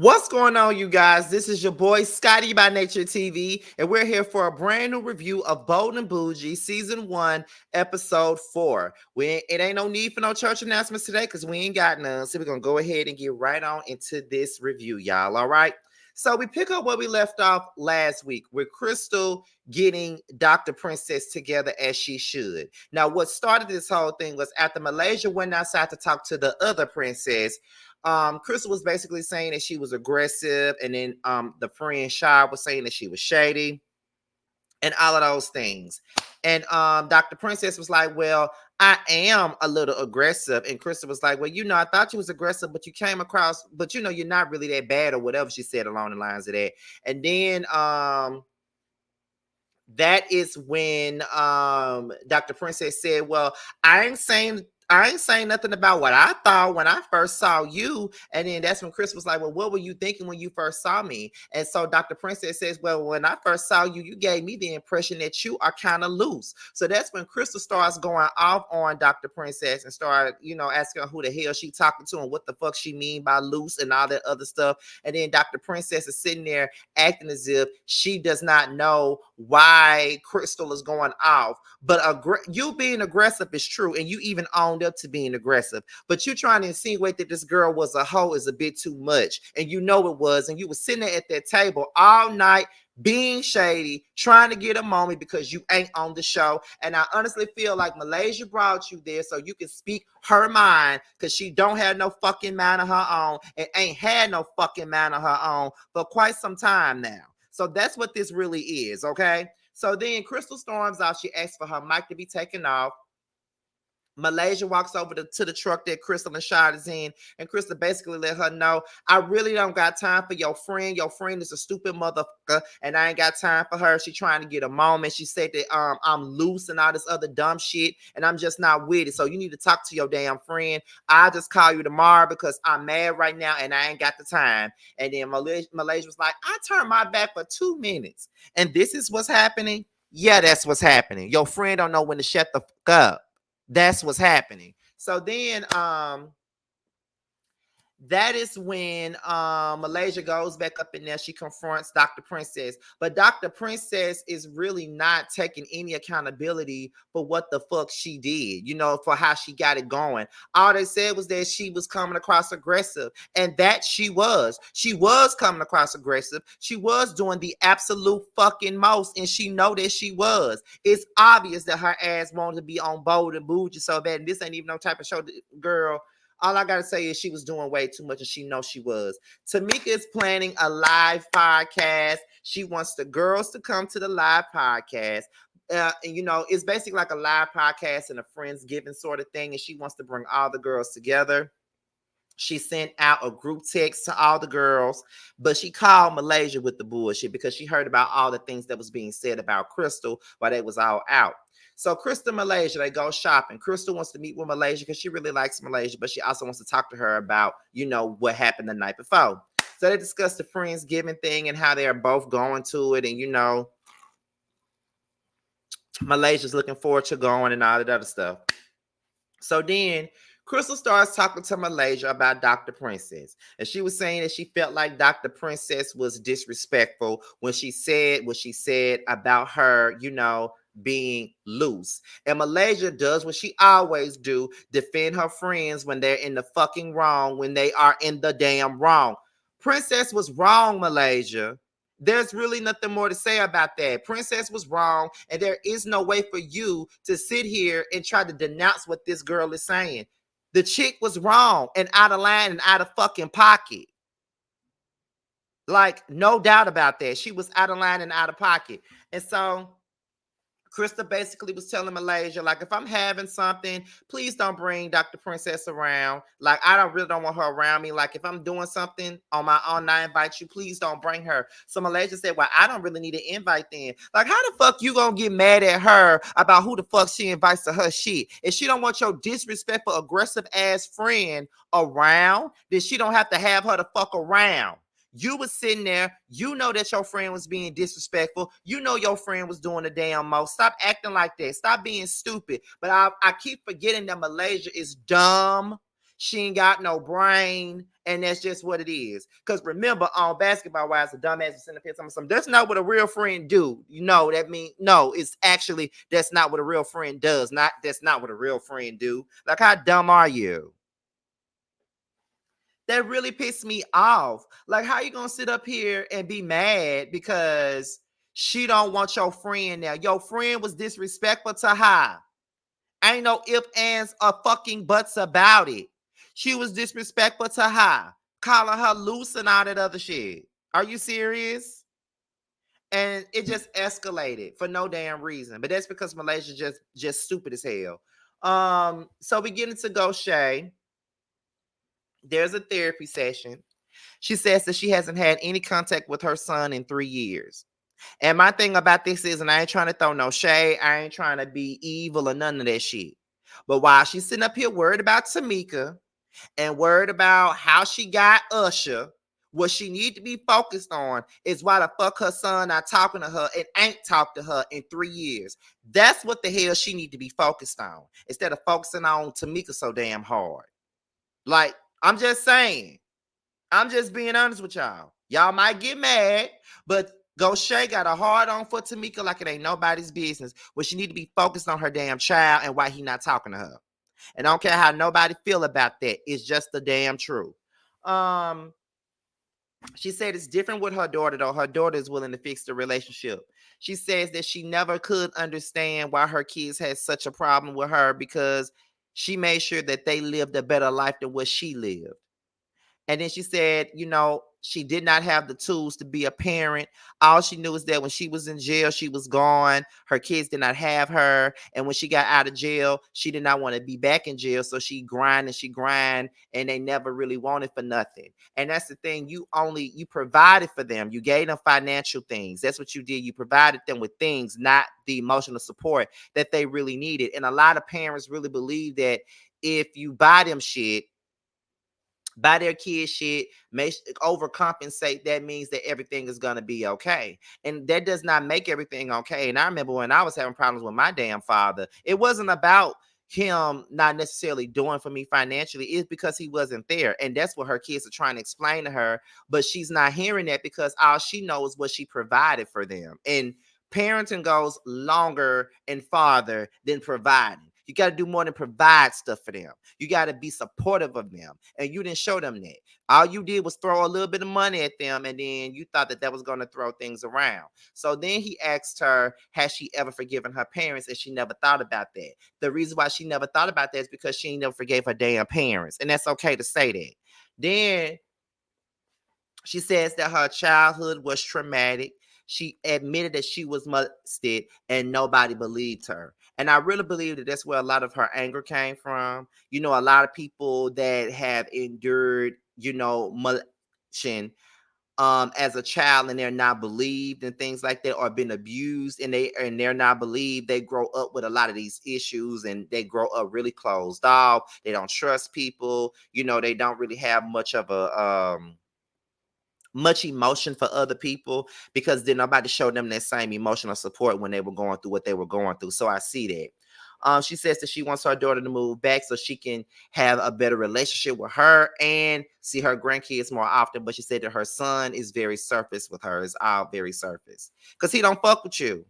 What's going on, you guys? This is your boy Scotty by Nature TV, and we're here for a brand new review of Bold and Bougie Season 1, Episode 4. It ain't no need for no church announcements today because we ain't got none. So we're going to go ahead and get right on into this review, y'all. All right? So we pick up where we left off last week with Crystal getting Dr. Princess together as she should. Now, what started this whole thing was after Malaysia went outside to talk to the other princess. Crystal was basically saying that she was aggressive, and then the friend Shy was saying that she was shady and all of those things. And Dr. Princess was like, well, I am a little aggressive. And Crystal was like, well, I thought you was aggressive, but you came across, but you're not really that bad, or whatever she said along the lines of that. And then that is when Dr. Princess said, well, I ain't saying nothing about what I thought when I first saw you. And then that's when Chris was like, well, what were you thinking when you first saw me? And so Dr. Princess says, well, when I first saw you, you gave me the impression that you are kind of loose. So that's when Crystal starts going off on Dr. Princess and start, asking her who the hell she talking to and what the fuck she mean by loose and all that other stuff. And then Dr. Princess is sitting there acting as if she does not know why Crystal is going off. But you being aggressive is true, and you even owned up to being aggressive. But you trying to insinuate that this girl was a hoe is a bit too much, and you know it was. And you were sitting there at that table all night being shady, trying to get a moment because you ain't on the show. And I honestly feel like Malaysia brought you there so you can speak her mind, because she don't have no fucking mind of her own and ain't had no fucking mind of her own for quite some time now. So that's what this really is, okay? So then Crystal storms out. She asks for her mic to be taken off. Malaysia walks over to the truck that Crystal and Shad is in, and Crystal basically let her know, I really don't got time for your friend. Your friend is a stupid motherfucker, and I ain't got time for her. She trying to get a moment. She said that I'm loose and all this other dumb shit, and I'm just not with it. So you need to talk to your damn friend. I'll just call you tomorrow because I'm mad right now and I ain't got the time. And then Malaysia was like, I turned my back for 2 minutes, and this is what's happening. Yeah, that's what's happening. Your friend don't know when to shut the fuck up. That's what's happening. So then that is when Malaysia goes back up in there. She confronts Dr. Princess. But Dr. Princess is really not taking any accountability for what the fuck she did, for how she got it going. All they said was that she was coming across aggressive. And that she was. She was coming across aggressive. She was doing the absolute fucking most. And she know that she was. It's obvious that her ass wanted to be on Bold and Bougie so bad. And this ain't even no type of show, girl. All I gotta say is she was doing way too much, and she knows she was. Tamika is planning a live podcast. She wants the girls to come to the live podcast. And, it's basically like a live podcast and a Friendsgiving sort of thing, and she wants to bring all the girls together. She sent out a group text to all the girls, but she called Malaysia with the bullshit because she heard about all the things that was being said about Crystal while they was all out. So Crystal and Malaysia, they go shopping. Crystal wants to meet with Malaysia because she really likes Malaysia, but she also wants to talk to her about, what happened the night before. So they discuss the Friendsgiving thing and how they're both going to it. And, Malaysia's looking forward to going and all that other stuff. So then Crystal starts talking to Malaysia about Dr. Princess. And she was saying that she felt like Dr. Princess was disrespectful when she said what she said about her, being loose. And Malaysia does what she always do, defend her friends when they're in the fucking wrong, when they are in the damn wrong. Princess was wrong, Malaysia. There's really nothing more to say about that. Princess was wrong, and there is no way for you to sit here and try to denounce what this girl is saying. The chick was wrong and out of line and out of fucking pocket. Like, no doubt about that. She was out of line and out of pocket. And so Krista basically was telling Malaysia, like, if I'm having something, please don't bring Dr. Princess around. Like, I really don't want her around me. Like, if I'm doing something on my own, I invite you, please don't bring her. So Malaysia said, well, I don't really need an invite then. Like, how the fuck you gonna get mad at her about who the fuck she invites to her shit? If she don't want your disrespectful, aggressive ass friend around, then she don't have to have her the fuck around. You was sitting there. You know that your friend was being disrespectful. You know your friend was doing the damn most. Stop acting like that. Stop being stupid. But I keep forgetting that Malaysia is dumb. She ain't got no brain, and that's just what it is. Because remember, on Basketball Wives, the dumbass was in the pit talking something. That's not what a real friend do. You know, that mean no, it's actually that's not what a real friend does. That's not what a real friend do. Like, how dumb are you? That really pissed me off. Like, how you gonna sit up here and be mad because she don't want your friend now? Your friend was disrespectful to her. Ain't no ifs, ands, or fucking buts about it. She was disrespectful to her, calling her loose and all that other shit. Are you serious? And it just escalated for no damn reason. But that's because Malaysia just stupid as hell. So we get into Go Shay. There's a therapy session. She says that she hasn't had any contact with her son in 3 years. And my thing about this is, and I ain't trying to throw no shade, I ain't trying to be evil or none of that shit. But while she's sitting up here worried about Tamika and worried about how she got Usher, what she need to be focused on is why the fuck her son not talking to her and ain't talked to her in 3 years. That's what the hell she need to be focused on instead of focusing on Tamika so damn hard. Like, I'm just saying. I'm just being honest with y'all. Y'all might get mad, but Goshay got a hard on for Tamika like it ain't nobody's business. Well, she need to be focused on her damn child and why he not talking to her. And I don't care how nobody feel about that. It's just the damn truth. Um, she said it's different with her daughter, though. Her daughter is willing to fix the relationship. She says that she never could understand why her kids had such a problem with her because she made sure that they lived a better life than what she lived. And then she said, you know, she did not have the tools to be a parent. All she knew is that when she was in jail, she was gone. Her kids did not have her. And when she got out of jail, she did not want to be back in jail. So she grind, and they never really wanted for nothing. And that's the thing. You provided for them. You gave them financial things. That's what you did. You provided them with things, not the emotional support that they really needed. And a lot of parents really believe that if you buy them shit, buy their kids shit, make overcompensate, that means that everything is gonna be okay. And that does not make everything okay. And I remember when I was having problems with my damn father, it wasn't about him not necessarily doing for me financially, it's because he wasn't there. And that's what her kids are trying to explain to her. But she's not hearing that because all she knows what she provided for them. And parenting goes longer and farther than providing. You got to do more than provide stuff for them. You got to be supportive of them. And you didn't show them that. All you did was throw a little bit of money at them, and then you thought that that was going to throw things around. So then he asked her, has she ever forgiven her parents? And she never thought about that. The reason why she never thought about that is because she never forgave her damn parents. And that's okay to say that. Then she says that her childhood was traumatic. She admitted that she was molested and nobody believed her. And I really believe that that's where a lot of her anger came from. You know, a lot of people that have endured, you know, molestation as a child and they're not believed and things like that, or been abused and they're not believed, they grow up with a lot of these issues and they grow up really closed off. They don't trust people, you know, they don't really have much of a much emotion for other people because then nobody showed them that same emotional support when they were going through what they were going through. So I see that. She says that she wants her daughter to move back so she can have a better relationship with her and see her grandkids more often. But she said that her son is very surface with her, is all very surface because he don't fuck with you.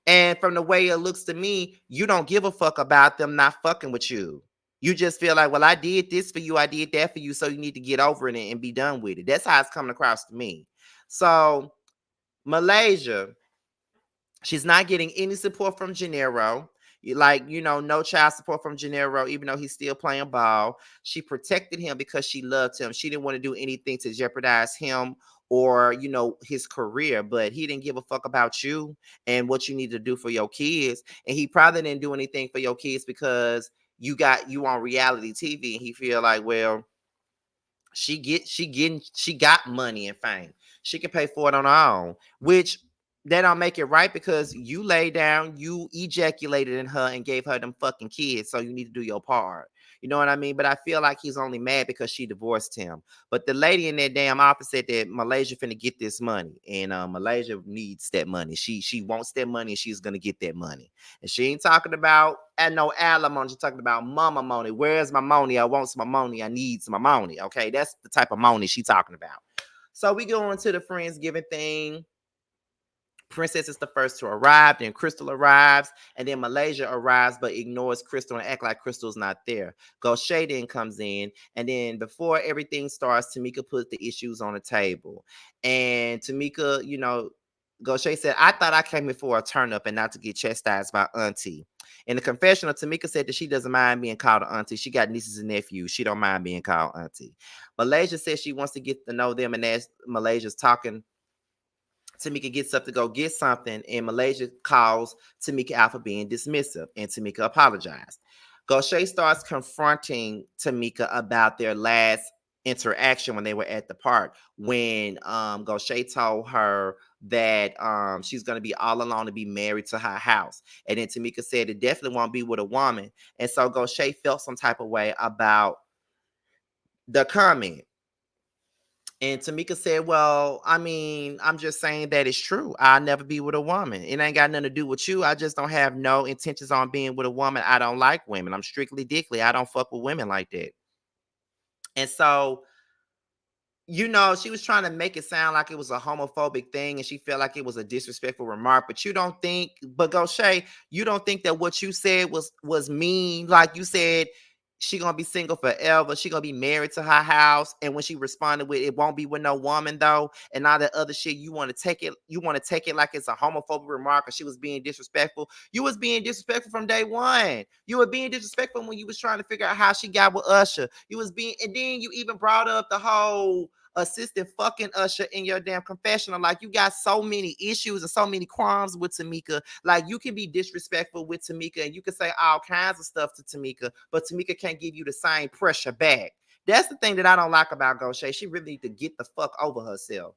And from the way it looks to me, you don't give a fuck about them not fucking with you. You just feel like, well, I did this for you, I did that for you, so you need to get over it and be done with it. That's how it's coming across to me. So, Malaysia, she's not getting any support from Gennaro. Like, you know, no child support from Gennaro, even though he's still playing ball. She protected him because she loved him. She didn't want to do anything to jeopardize him or, you know, his career, but he didn't give a fuck about you and what you need to do for your kids. And he probably didn't do anything for your kids because you on reality TV and he feel like, well, she got money and fame. She can pay for it on her own, which that don't make it right because you lay down, you ejaculated in her and gave her them fucking kids. So you need to do your part. You know what I mean? But I feel like he's only mad because she divorced him. But the lady in that damn office said that Malaysia finna get this money, and Malaysia needs that money. She wants that money, and she's gonna get that money. And she ain't talking about no alimony. She's talking about mama money. Where's my money? I want some money. I need some money. Okay, that's the type of money she's talking about. So we go into the Friendsgiving thing. Princess is the first to arrive, then Crystal arrives, and then Malaysia arrives but ignores Crystal and act like Crystal's not there. Goshay then comes in, and then before everything starts, Tamika puts the issues on the table. And Tamika, Goshay said, I thought I came here for a turn up and not to get chastised by Auntie. In the confessional, Tamika said that she doesn't mind being called Auntie. She got nieces and nephews. She don't mind being called Auntie. Malaysia says she wants to get to know them, and as Malaysia's talking, Tamika gets up to go get something, and Malaysia calls Tamika out for being dismissive, and Tamika apologized. Goshay starts confronting Tamika about their last interaction when they were at the park, when Goshay told her that she's going to be all alone to be married to her house. And then Tamika said it definitely won't be with a woman. And so Goshay felt some type of way about the comment. And Tamika said, well, I mean, I'm just saying that it's true. I'll never be with a woman. It ain't got nothing to do with you. I just don't have no intentions on being with a woman. I don't like women. I'm strictly dickly. I don't fuck with women like that. And so, she was trying to make it sound like it was a homophobic thing, and she felt like it was a disrespectful remark. But Goshay, you don't think that what you said was mean? Like you said, she gonna be single forever. She gonna be married to her house. And when she responded with, "It won't be with no woman though," and all that other shit, you want to take it. You want to take it like it's a homophobic remark, or she was being disrespectful. You was being disrespectful from day one. You were being disrespectful when you was trying to figure out how she got with Usher. You was being, and then you even brought up the whole assistant fucking Usher in your damn confessional. Like, you got so many issues and so many crimes with Tamika. Like, you can be disrespectful with Tamika and you can say all kinds of stuff to Tamika, but Tamika can't give you the same pressure back. That's the thing that I don't like about Goshay. She really need to get the fuck over herself.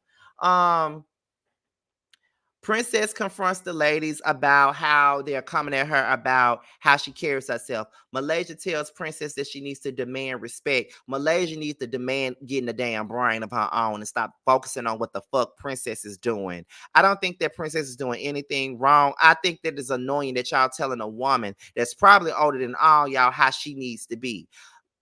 Princess confronts the ladies about how they're coming at her about how she carries herself. Malaysia tells Princess that she needs to demand respect. Malaysia needs to demand getting a damn brain of her own and stop focusing on what the fuck Princess is doing. I don't think that Princess is doing anything wrong. I think that it's annoying that y'all telling a woman that's probably older than all y'all how she needs to be.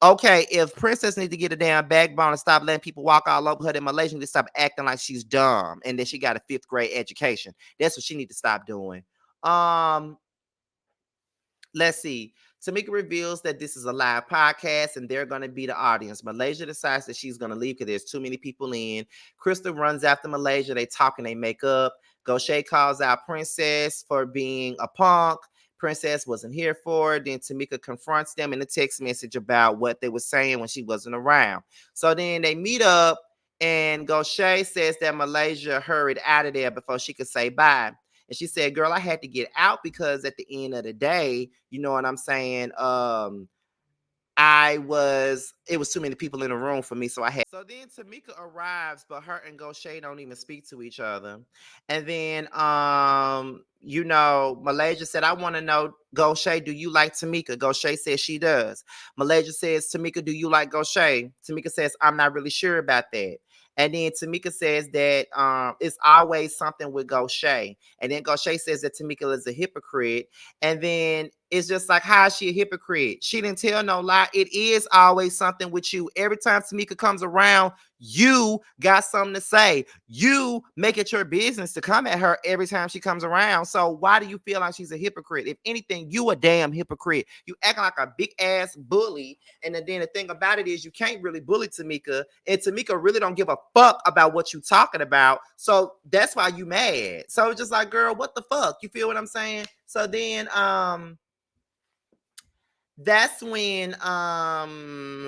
Okay, if Princess needs to get a damn backbone and stop letting people walk all over her, then Malaysia needs to stop acting like she's dumb and that she got a 5th grade education. That's what she need to stop doing. Let's see. Tamika reveals that this is a live podcast and they're going to be the audience. Malaysia decides that she's going to leave because there's too many people in. Crystal runs after Malaysia. They talk and they make up. Goshay calls out Princess for being a punk. Princess wasn't here for it. Then Tamika confronts them in a text message about what they were saying when she wasn't around. So then they meet up and Goshay says that Malaysia hurried out of there before she could say bye. And she said, girl, I had to get out because at the end of the day, you know what I'm saying? It was too many people in the room for me. So so then Tamika arrives, but her and Goshay don't even speak to each other. And then, Malaysia said, I want to know, Goshay, do you like Tamika? Goshay says she does. Malaysia says, Tamika, do you like Goshay? Tamika says, I'm not really sure about that. And then Tamika says that it's always something with Goshay. And then Goshay says that Tamika is a hypocrite. And then it's just like, how is she a hypocrite? She didn't tell no lie. It is always something with you. Every time Tamika comes around, you got something to say. You make it your business to come at her every time she comes around. So why do you feel like she's a hypocrite? If anything, you a damn hypocrite. You acting like a big ass bully. And then the thing about it is you can't really bully Tamika. And Tamika really don't give a fuck about what you talking about. So that's why you mad. So it's just like, girl, what the fuck? You feel what I'm saying? So then that's when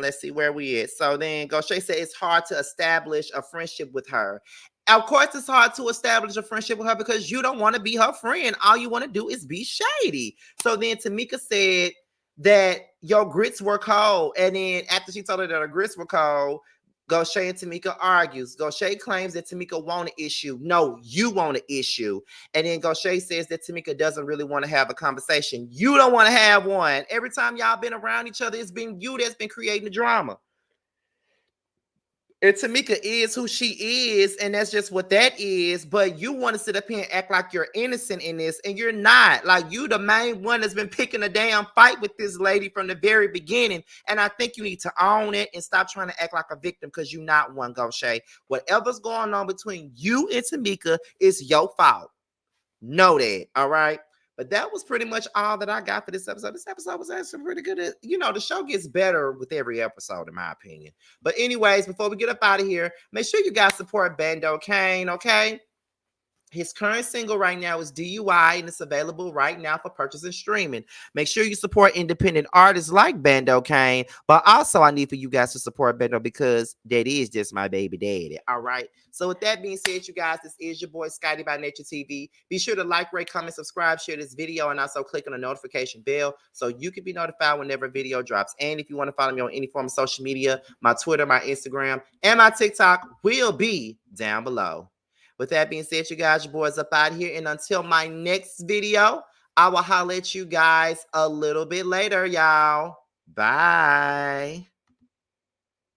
let's see where we at. So then Goshay said it's hard to establish a friendship with her. Of course it's hard to establish a friendship with her because you don't want to be her friend. All you want to do is be shady. So then Tamika said that your grits were cold. And then after she told her that her grits were cold, Goshay and Tamika argues. Goshay claims that Tamika want an issue. No, you want an issue. And then Goshay says that Tamika doesn't really want to have a conversation. You don't want to have one. Every time y'all been around each other, it's been you that's been creating the drama. And Tamika is who she is, and that's just what that is. But you want to sit up here and act like you're innocent in this, and you're not. Like, you the main one that's been picking a damn fight with this lady from the very beginning. And I think you need to own it and stop trying to act like a victim, because you're not one, Goshay. Whatever's going on between you and Tamika is your fault. Know that, all right? But that was pretty much all that I got for this episode. This episode was actually pretty good. You know, the show gets better with every episode, in my opinion. But anyways, before we get up out of here, make sure you guys support Bando Kane, okay? His current single right now is DUI, and it's available right now for purchase and streaming. Make sure you support independent artists like Bando Kane, but also I need for you guys to support Bando because that is just my baby daddy. All right. So with that being said, you guys, this is your boy Scotty by Nature TV. Be sure to like, rate, comment, subscribe, share this video, and also click on the notification bell so you can be notified whenever a video drops. And if you want to follow me on any form of social media, my Twitter, my Instagram, and my TikTok will be down below. With that being said, you guys, your boys up out here. And until my next video, I will holler at you guys a little bit later, y'all. Bye.